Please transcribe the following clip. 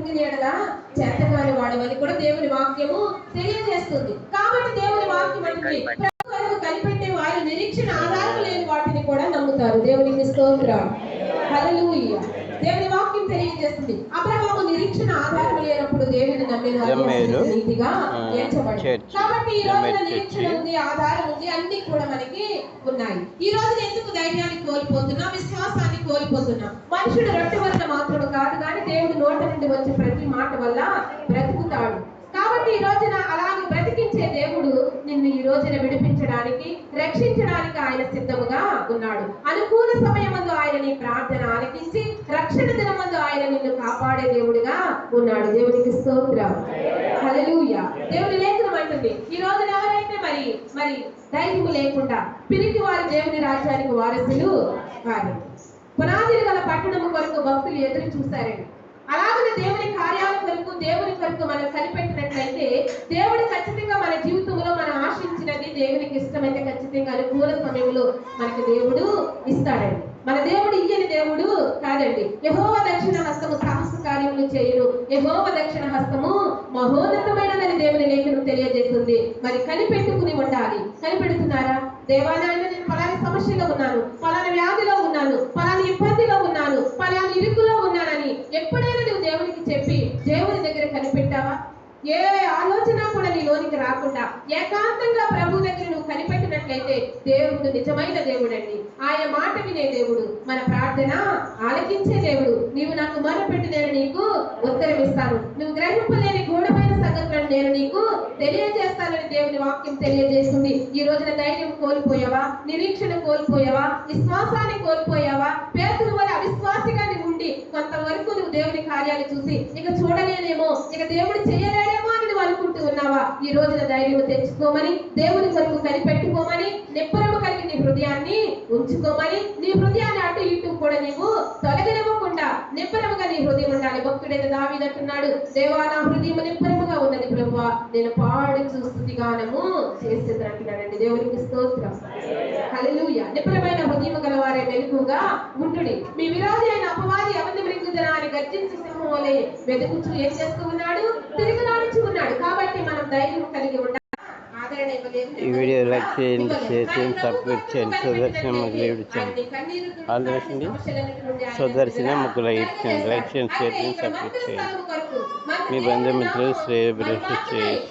ఉండిన యెడల చేతకాని వాడవని కూడా దేవుని వాక్యము తెలియజేస్తుంది. కాబట్టి దేవుని వాక్యం అంటుంది ప్రభు కొరకు కనిపెట్టే వారు నిరీక్షణ ఆధారం లేని వాటిని కూడా నమ్ముతారు. దేవునికి స్తోత్రం. హల్లెలూయా. దేవుని వాక్యం తెలియజేస్తుంది అబ్రహాము నిరీక్షణ ఆధారం లేనప్పుడు దేవుని నమ్మిన నీతిగా ఎంచబడి. కాబట్టి ఈ రోజున నిరీక్షణ ఉంది, ఆధారం ఉంది, అన్ని కూడా మనకి ఉన్నాయి. ఈ రోజున ఎందుకు ధైర్యాన్ని కోల్పోతున్నా, విశ్వాసాన్ని కోల్పోతున్నా? మనుషుడు రొట్టె వలన మాత్రమే కాదు కానీ దేవుడి నోట నుండి వచ్చే ప్రతి మాట వల్ల బ్రతుకుతాడు. కాబట్టి ఈ రోజున అలాగే బ్రతికించే దేవుడు నిన్ను ఈ రోజున విడిపించడానికి, రక్షించడానికి ఆయన సిద్ధముగా ఉన్నాడు. అనుకూల సమయమందు ఆయన నీ ప్రార్థన ఆలకించి రక్షణ దినమందు ఆయన నిన్ను కాపాడే దేవుడిగా ఉన్నాడు. దేవునికి స్తోత్రం. హల్లెలూయా. దేవుని లేఖనం అంటుంది ఈ రోజున ఎవరైతే మరి ధైర్యం లేకుండా పిరికి వారి దేవుని రాజ్యానికి వారసులు కాదు. పునాదులు గల పట్టణము కొరకు భక్తులు ఎదురు చూశారండి. అలాగే దేవుని కార్యాల కొరకు, దేవుని కొరకు మనం కనిపెట్టినట్లయితే దేవుడు ఖచ్చితంగా మన జీవితంలో మనం ఆశించినది దేవునికి ఇష్టమైతే ఖచ్చితంగా అనుకూల సమయంలో మనకి దేవుడు ఇస్తాడండి. మన దేవుడు ఇయ్యని దేవుడు కాదండి. యెహోవా దక్షిణ హస్తము సాహస కార్యములు చేయును, యెహోవా దక్షిణ హస్తము మహోన్నతమైనదని దేవుని లేఖనం తెలియజేస్తుంది. మరి కనిపెట్టుకుని ఉండాలి. కనిపెడుతున్నారా? దేవాలయంలో నేను పలాని సమస్యలో ఉన్నాను, పలాని వ్యాధిలో ఉన్నాను, పలాని ఇబ్బందిలో ఉన్నాను, పలాని ఇరుకులో ఉన్నానని ఎప్పుడైనా నువ్వు దేవునికి చెప్పి దేవుని దగ్గర కనిపెట్టావా? ఏ ఆలోచన కూడా నీ లోనికి రాకుండా ఏకాంతంగా ప్రభు దగ్గర నువ్వు కనిపెట్టినట్లయితే దేవుడు నిజమైన దేవుడు అండి. ఆయన మాట వినే దేవుడు, మన ప్రార్థన ఆలకించే దేవుడు. నీవు నాకు మొరపెట్టి నేను నీకు ఉత్తరం ఇస్తాను, నువ్వు గ్రహింపలేని గూఢమైన సంగతులను నేను నీకు తెలియజేస్తానని దేవుని వాక్యం తెలియజేస్తుంది. ఈ రోజున ధైర్యం కోల్పోయావా? నిరీక్షణ కోల్పోయావా? విశ్వాసాన్ని కోల్పోయావా? పేతురు వల్ల అవిశ్వాసిగా నువ్వు ఉండి కొంతవరకు నువ్వు దేవుని కార్యాలు చూసి ఇక చూడలేనేమో, ఇక దేవుడు చేయలేడేమో అని నువ్వు అనుకుంటూ ఉన్నావా? ఈ రోజున ధైర్యం తెచ్చుకోమని, దేవుని కొరకు కనిపెట్టుకోమని, నిబ్బరము కలిగి నీ హృదయాన్ని ఉంచుకోమని, నీ హృదయాన్ని అటు ఇటు కూడా నీవు తొలగనివ్వకుండా నిబ్బరముగా నీ హృదయం ఉండాలి. భక్తుడైన దావీదు అంటున్నాడు, దేవా నా హృదయం నిబ్బరముగా ఉన్నది ప్రభువా, నేను పాడుచు స్తుతి గానము చేసేది అంటున్నాడండి. దేవునికి స్తోత్రం. హల్లెలూయా. నిబ్బరమైన హృదయం గలవారే మెలకువగా ఉండుడి. మీ విరోధి అయిన అపవాది ఎవరిని మృంగుదనా అని గర్జించి సింహం వలె వెతుకుచూ ఏం చేస్తూ ఉన్నాడు? తిరుగులాడుచూ ఉన్నాడు. కాబట్టి మనం ధైర్యం కలిగి ఉండాలి. ఈ వీడియో లైక్ చేయండి, షేర్ చేయండి, సబ్స్క్రైబ్ చేయండి. సుదర్శన ముగ్గులు ఇచ్చాను ఆల్రెడీ సుదర్శన ముగ్గులు ఇచ్చాను. లైక్ చేయండి, షేర్ చేయండి, సబ్స్క్రైబ్ చేయండి. మీ బంధుమిత్రులు శ్రేయభిలాషి చేయండి.